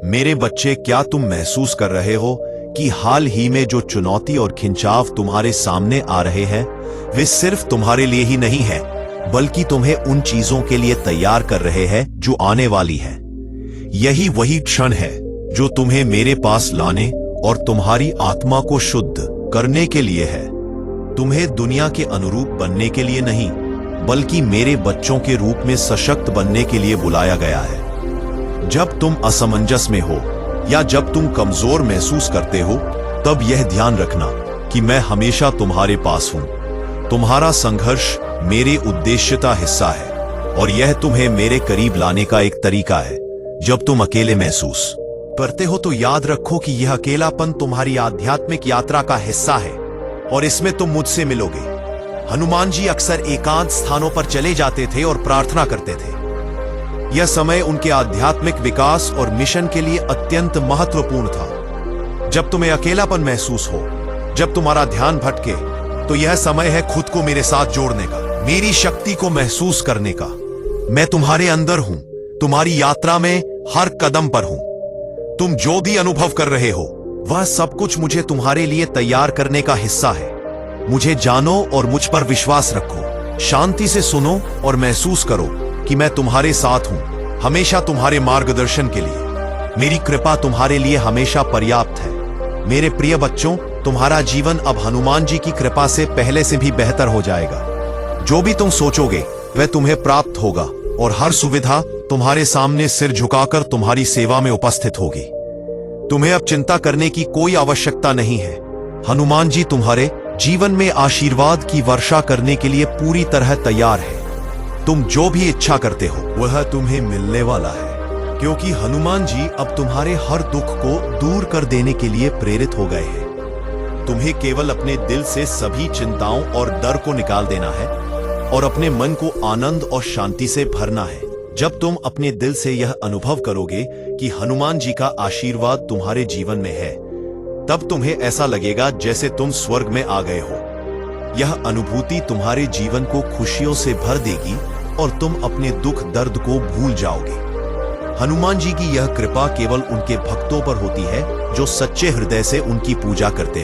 मेरे बच्चे, क्या तुम महसूस कर रहे हो कि हाल ही में जो चुनौती और खिंचाव तुम्हारे सामने आ रहे हैं वे सिर्फ तुम्हारे लिए ही नहीं है, बल्कि तुम्हें उन चीजों के लिए तैयार कर रहे हैं जो आने वाली हैं। यही वही क्षण है जो तुम्हें मेरे पास लाने और तुम्हारी आत्मा को शुद्ध करने के लिए है। तुम्हें दुनिया के अनुरूप बनने के लिए नहीं, बल्कि मेरे बच्चों के रूप में सशक्त बनने के लिए बुलाया गया है। जब तुम असमंजस में हो या जब तुम कमजोर महसूस करते हो, तब यह ध्यान रखना कि मैं हमेशा तुम्हारे पास हूं। तुम्हारा संघर्ष मेरे उद्देश्य का हिस्सा है और यह तुम्हें मेरे करीब लाने का एक तरीका है। जब तुम अकेले महसूस करते हो तो याद रखो कि यह अकेलापन तुम्हारी आध्यात्मिक यात्रा का हिस्सा है और इसमें तुम मुझसे मिलोगे। हनुमान जी अक्सर एकांत स्थानों पर चले जाते थे और प्रार्थना करते थे। यह समय उनके आध्यात्मिक विकास और मिशन के लिए अत्यंत महत्वपूर्ण था। जब तुम्हें अकेलापन महसूस हो, जब तुम्हारा ध्यान भटके, तो यह समय है खुद को मेरे साथ जोड़ने का, मेरी शक्ति को महसूस करने का। मैं तुम्हारे अंदर हूं, तुम्हारी यात्रा में हर कदम पर हूं। तुम जो भी अनुभव कर रहे हो वह सब कुछ मुझे तुम्हारे लिए तैयार करने का हिस्सा है। मुझे जानो और मुझ पर विश्वास रखो। शांति से सुनो और महसूस करो कि मैं तुम्हारे साथ हूं, हमेशा तुम्हारे मार्गदर्शन के लिए। मेरी कृपा तुम्हारे लिए हमेशा पर्याप्त है। मेरे प्रिय बच्चों, तुम्हारा जीवन अब हनुमान जी की कृपा से पहले से भी बेहतर हो जाएगा। जो भी तुम सोचोगे वह तुम्हें प्राप्त होगा और हर सुविधा तुम्हारे सामने सिर झुकाकर तुम्हारी सेवा में उपस्थित होगी। तुम्हें अब चिंता करने की कोई आवश्यकता नहीं है। हनुमान जी तुम्हारे जीवन में आशीर्वाद की वर्षा करने के लिए पूरी तरह तैयार है। तुम जो भी इच्छा करते हो वह तुम्हें मिलने वाला है। क्योंकि हनुमान जी अब तुम्हारे हर दुख को दूर कर देने के लिए प्रेरित हो गए हैं। तुम्हें केवल अपने दिल से सभी चिंताओं और डर को निकाल देना है और अपने मन को आनंद और शांति से भरना है। जब तुम अपने दिल से यह अनुभव करोगे कि हनुमान जी का आशीर्वाद तुम्हारे जीवन में है, तब तुम्हें ऐसा लगेगा जैसे तुम स्वर्ग में आ गए हो। यह अनुभूति तुम्हारे जीवन को खुशियों से भर देगी और तुम अपने दुख दर्द को भूल जाओगे। हनुमान जी की यह कृपा केवल उनके भक्तों पर होती है जो सच्चे हृदय से उनकी पूजा करते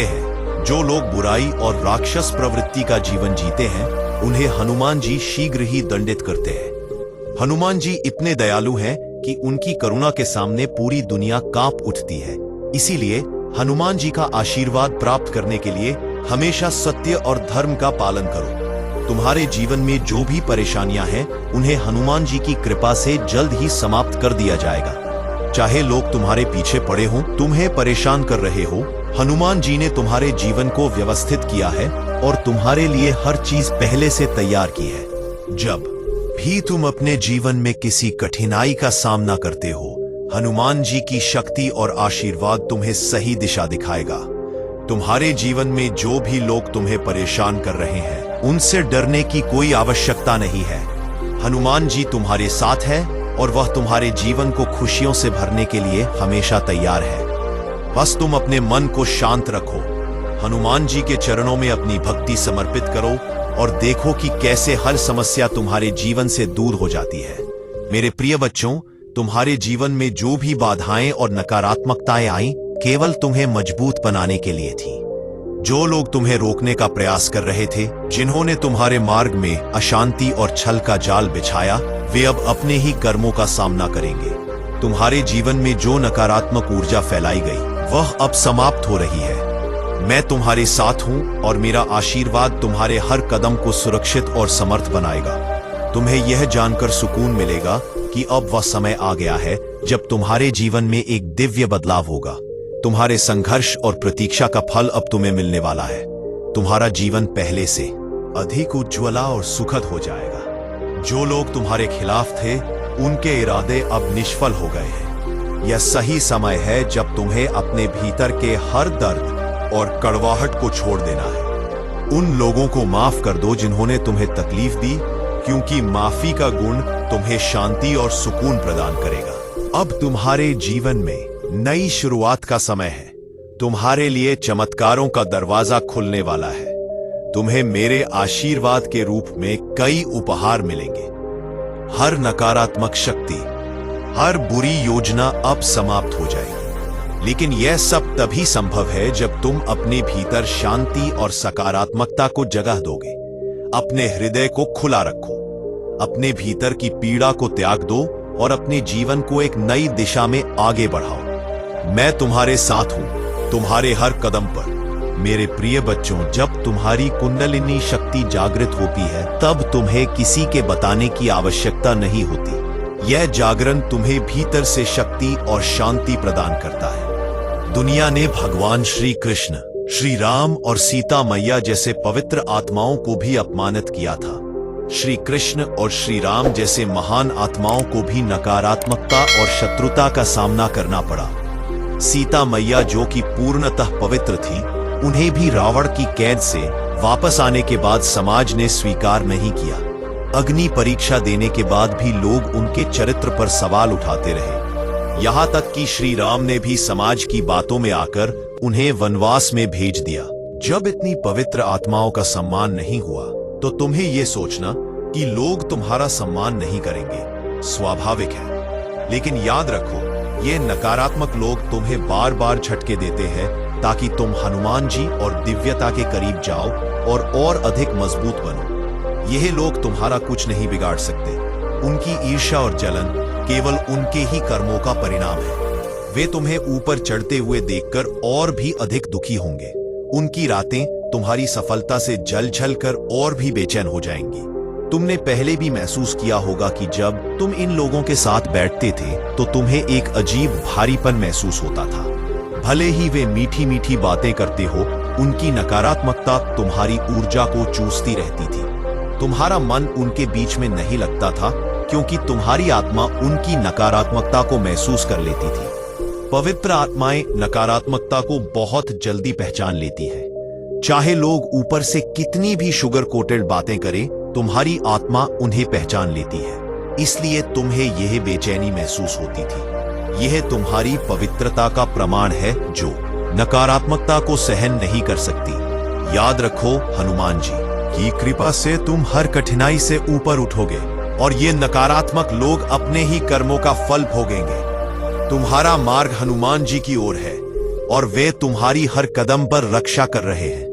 हैं। जो लोग बुराई और राक्षस प्रवृत्ति का जीवन जीते हैं, उन्हें हनुमान जी शीघ्र ही दंडित करते हैं। हनुमान जी इतने दयालु हैं कि उनकी करुणा के सामने पूरी दुनिया कांप उठती है। इसीलिए हनुमान जी का आशीर्वाद प्राप्त करने के लिए हमेशा सत्य और धर्म का पालन करो। तुम्हारे जीवन में जो भी परेशानियां हैं, उन्हें हनुमान जी की कृपा से जल्द ही समाप्त कर दिया जाएगा। चाहे लोग तुम्हारे पीछे पड़े हों, तुम्हें परेशान कर रहे हो, हनुमान जी ने तुम्हारे जीवन को व्यवस्थित किया है और तुम्हारे लिए हर चीज पहले से तैयार की है। जब भी तुम अपने जीवन में किसी कठिनाई का सामना करते हो, हनुमान जी की शक्ति और आशीर्वाद तुम्हें सही दिशा दिखाएगा। तुम्हारे जीवन में जो भी लोग तुम्हें परेशान कर रहे हैं, उनसे डरने की कोई आवश्यकता नहीं है। हनुमान जी तुम्हारे साथ है और वह तुम्हारे जीवन को खुशियों से भरने के लिए हमेशा तैयार है। बस तुम अपने मन को शांत रखो, हनुमान जी के चरणों में अपनी भक्ति समर्पित करो और देखो कि कैसे हर समस्या तुम्हारे जीवन से दूर हो जाती है। मेरे प्रिय बच्चों, तुम्हारे जीवन में जो भी बाधाएं और नकारात्मकताएं आईं, केवल तुम्हें मजबूत बनाने के लिए थी। जो लोग तुम्हें रोकने का प्रयास कर रहे थे, जिन्होंने तुम्हारे मार्ग में अशांति और छल का जाल बिछाया, वे अब अपने ही कर्मों का सामना करेंगे। तुम्हारे जीवन में जो नकारात्मक ऊर्जा फैलाई गई, वह अब समाप्त हो रही है। मैं तुम्हारे साथ हूं और मेरा आशीर्वाद तुम्हारे हर कदम को सुरक्षित और समर्थ बनाएगा। तुम्हें यह जानकर सुकून मिलेगा कि अब वह समय आ गया है जब तुम्हारे जीवन में एक दिव्य बदलाव होगा। तुम्हारे संघर्ष और प्रतीक्षा का फल अब तुम्हें मिलने वाला है। तुम्हारा जीवन पहले से अधिक उज्ज्वला और सुखद हो जाएगा। जो लोग तुम्हारे खिलाफ थे, उनके इरादे अब निष्फल हो गए हैं। यह सही समय है जब तुम्हें अपने भीतर के हर दर्द और कड़वाहट को छोड़ देना है। उन लोगों को माफ कर दो जिन्होंने तुम्हें तकलीफ दी, क्योंकि माफी का गुण तुम्हें शांति और सुकून प्रदान करेगा। अब तुम्हारे जीवन में नई शुरुआत का समय है। तुम्हारे लिए चमत्कारों का दरवाजा खुलने वाला है। तुम्हें मेरे आशीर्वाद के रूप में कई उपहार मिलेंगे। हर नकारात्मक शक्ति, हर बुरी योजना अब समाप्त हो जाएगी। लेकिन यह सब तभी संभव है जब तुम अपने भीतर शांति और सकारात्मकता को जगह दोगे। अपने हृदय को खुला रखो, अपने भीतर की पीड़ा को त्याग दो और अपने जीवन को एक नई दिशा में आगे बढ़ाओ। मैं तुम्हारे साथ हूं, तुम्हारे हर कदम पर। मेरे प्रिय बच्चों, जब तुम्हारी कुंडलिनी शक्ति जागृत होती है, तब तुम्हें किसी के बताने की आवश्यकता नहीं होती। यह जागरण तुम्हें भीतर से शक्ति और शांति प्रदान करता है। दुनिया ने भगवान श्री कृष्ण, श्री राम और सीता मैया जैसे पवित्र आत्माओं को भी अपमानित किया था। श्री कृष्ण और श्री राम जैसे महान आत्माओं को भी नकारात्मकता और शत्रुता का सामना करना पड़ा। सीता मैया, जो कि पूर्णतः पवित्र थी, उन्हें भी रावण की कैद से वापस आने के बाद समाज ने स्वीकार नहीं किया। अग्नि परीक्षा देने के बाद भी लोग उनके चरित्र पर सवाल उठाते रहे। यहां तक कि श्री राम ने भी समाज की बातों में आकर उन्हें वनवास में भेज दिया। जब इतनी पवित्र आत्माओं का सम्मान नहीं हुआ, तो तुम्हें यह सोचना कि लोग तुम्हारा सम्मान नहीं करेंगे स्वाभाविक है। लेकिन याद रखो, ये नकारात्मक लोग तुम्हें बार बार झटके देते हैं ताकि तुम हनुमान जी और दिव्यता के करीब जाओ और अधिक मजबूत बनो। यह लोग तुम्हारा कुछ नहीं बिगाड़ सकते। उनकी ईर्ष्या और जलन केवल उनके ही कर्मों का परिणाम है। वे तुम्हें ऊपर चढ़ते हुए देखकर और भी अधिक दुखी होंगे। उनकी रातें तुम्हारी सफलता से जल जल कर और भी बेचैन हो जाएंगी। तुमने पहले भी महसूस किया होगा कि जब तुम इन लोगों के साथ बैठते थे तो तुम्हें एक अजीब भारीपन महसूस होता था। भले ही वे मीठी मीठी बातें करते हो, उनकी नकारात्मकता तुम्हारी ऊर्जा को चूसती रहती थी। तुम्हारा मन उनके बीच में नहीं लगता था, क्योंकि तुम्हारी आत्मा उनकी नकारात्मकता को महसूस कर लेती थी। पवित्र आत्माएं नकारात्मकता को बहुत जल्दी पहचान लेती है। चाहे लोग ऊपर से कितनी भी शुगर कोटेड बातें करें, तुम्हारी आत्मा उन्हें पहचान लेती है। इसलिए तुम्हें यह बेचैनी महसूस होती थी। यह तुम्हारी पवित्रता का प्रमाण है जो नकारात्मकता को सहन नहीं कर सकती। याद रखो, हनुमान जी की कृपा से तुम हर कठिनाई से ऊपर उठोगे और ये नकारात्मक लोग अपने ही कर्मों का फल भोगेंगे। तुम्हारा मार्ग हनुमान जी की ओर है और वे तुम्हारी हर कदम पर रक्षा कर रहे हैं।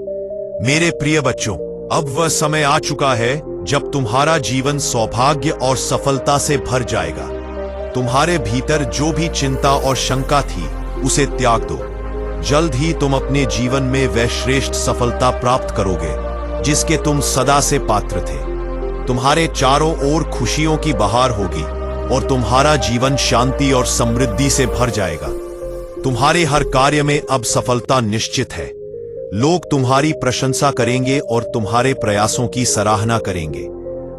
मेरे प्रिय बच्चों, अब वह समय आ चुका है जब तुम्हारा जीवन सौभाग्य और सफलता से भर जाएगा। तुम्हारे भीतर जो भी चिंता और शंका थी, उसे त्याग दो। जल्द ही तुम अपने जीवन में वह श्रेष्ठ सफलता प्राप्त करोगे जिसके तुम सदा से पात्र थे। तुम्हारे चारों ओर खुशियों की बहार होगी और तुम्हारा जीवन शांति और समृद्धि से भर जाएगा। तुम्हारे हर कार्य में अब सफलता निश्चित है। लोग तुम्हारी प्रशंसा करेंगे और तुम्हारे प्रयासों की सराहना करेंगे।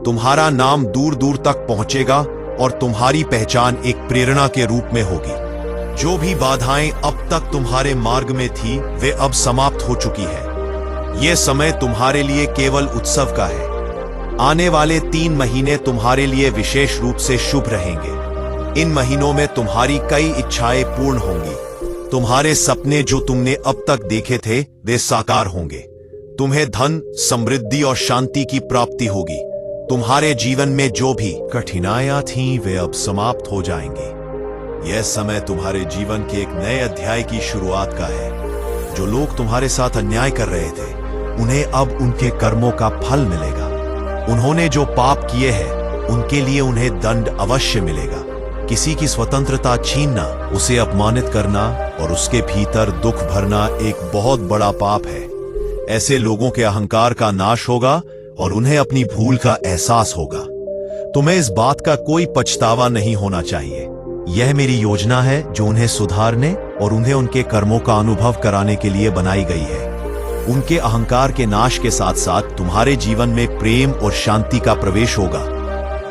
तुम्हारा नाम दूर दूर तक पहुंचेगा और तुम्हारी पहचान एक प्रेरणा के रूप में होगी। जो भी बाधाएं अब तक तुम्हारे मार्ग में थी, वे अब समाप्त हो चुकी है। यह समय तुम्हारे लिए केवल उत्सव का है। आने वाले 3 महीने तुम्हारे लिए विशेष रूप से शुभ रहेंगे। इन महीनों में तुम्हारी कई इच्छाएं पूर्ण होंगी। तुम्हारे सपने जो तुमने अब तक देखे थे, वे साकार होंगे। तुम्हें धन, समृद्धि और शांति की प्राप्ति होगी। तुम्हारे जीवन में जो भी कठिनाइयां थीं, वे अब समाप्त हो जाएंगी। यह समय तुम्हारे जीवन के एक नए अध्याय की शुरुआत का है। जो लोग तुम्हारे साथ अन्याय कर रहे थे, उन्हें अब उनके कर्मों का फल मिलेगा। उन्होंने जो पाप किए हैं, उनके लिए उन्हें दंड अवश्य मिलेगा। किसी की स्वतंत्रता छीनना, उसे अपमानित करना और उसके भीतर दुख भरना एक बहुत बड़ा पाप है। ऐसे लोगों के अहंकार का नाश होगा और उन्हें अपनी भूल का एहसास होगा। तुम्हें इस बात का कोई पछतावा नहीं होना चाहिए। यह मेरी योजना है जो उन्हें सुधारने और उन्हें उनके कर्मों का अनुभव कराने के लिए बनाई गई है। उनके अहंकार के नाश के साथ साथ तुम्हारे जीवन में प्रेम और शांति का प्रवेश होगा।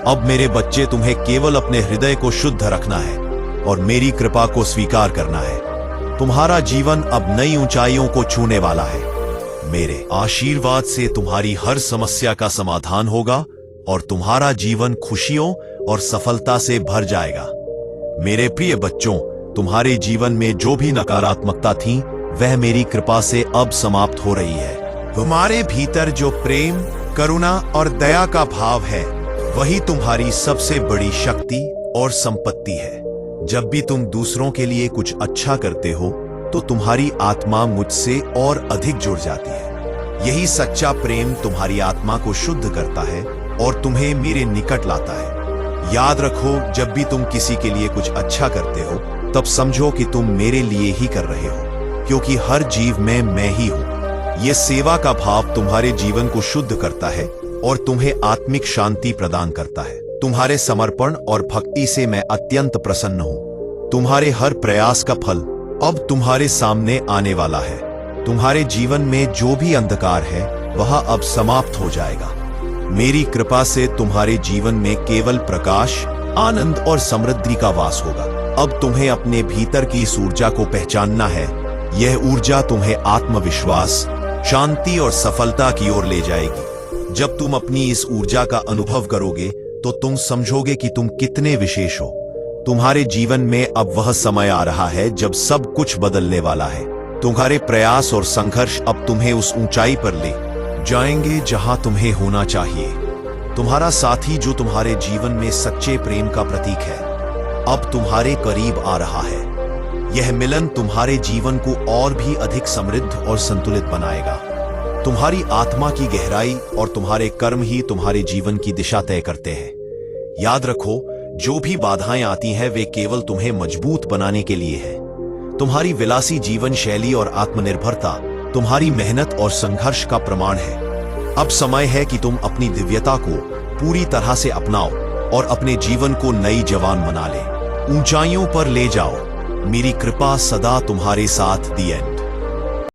अब मेरे बच्चे, तुम्हें केवल अपने हृदय को शुद्ध रखना है और मेरी कृपा को स्वीकार करना है। तुम्हारा जीवन अब नई ऊंचाइयों को छूने वाला है। मेरे आशीर्वाद से तुम्हारी हर समस्या का समाधान होगा और तुम्हारा जीवन खुशियों और सफलता से भर जाएगा। मेरे प्रिय बच्चों, तुम्हारे जीवन में जो भी नकारात्मकता थी, वह मेरी कृपा से अब समाप्त हो रही है। तुम्हारे भीतर जो प्रेम, करुणा और दया का भाव है, वही तुम्हारी सबसे बड़ी शक्ति और संपत्ति है। जब भी तुम दूसरों के लिए कुछ अच्छा करते हो, तो तुम्हारी आत्मा मुझसे और अधिक जुड़ जाती है। यही सच्चा प्रेम तुम्हारी आत्मा को शुद्ध करता है और तुम्हें मेरे निकट लाता है। याद रखो, जब भी तुम किसी के लिए कुछ अच्छा करते हो, तब समझो कि तुम मेरे लिए ही कर रहे हो, क्योंकि हर जीव में मैं ही हूं। यह सेवा का भाव तुम्हारे जीवन को शुद्ध करता है और तुम्हें आत्मिक शांति प्रदान करता है। तुम्हारे समर्पण और भक्ति से मैं अत्यंत प्रसन्न हूं। तुम्हारे हर प्रयास का फल अब तुम्हारे सामने आने वाला है। तुम्हारे जीवन में जो भी अंधकार है, वह अब समाप्त हो जाएगा। मेरी कृपा से तुम्हारे जीवन में केवल प्रकाश, आनंद और समृद्धि का वास होगा। अब तुम्हें अपने भीतर की इस ऊर्जा को पहचानना है। यह ऊर्जा तुम्हें आत्मविश्वास, शांति और सफलता की ओर ले जाएगी। जब तुम अपनी इस ऊर्जा का अनुभव करोगे, तो तुम समझोगे कि तुम कितने विशेष हो। तुम्हारे जीवन में अब वह समय आ रहा है जब सब कुछ बदलने वाला है। तुम्हारे प्रयास और संघर्ष अब तुम्हें उस ऊंचाई पर ले जाएंगे जहां तुम्हें होना चाहिए। तुम्हारा साथी, जो तुम्हारे जीवन में सच्चे प्रेम का प्रतीक है, अब तुम्हारे करीब आ रहा है। यह मिलन तुम्हारे जीवन को और भी अधिक समृद्ध और संतुलित बनाएगा। तुम्हारी आत्मा की गहराई और तुम्हारे कर्म ही तुम्हारे जीवन की दिशा तय करते हैं। याद रखो, जो भी बाधाएं आती हैं, वे केवल तुम्हें मजबूत बनाने के लिए है। तुम्हारी विलासी जीवन शैली और आत्मनिर्भरता तुम्हारी मेहनत और संघर्ष का प्रमाण है। अब समय है कि तुम अपनी दिव्यता को पूरी तरह से अपनाओ और अपने जीवन को नई जवान बना ले। ऊंचाइयों पर ले जाओ। मेरी कृपा सदा तुम्हारे साथ दी है।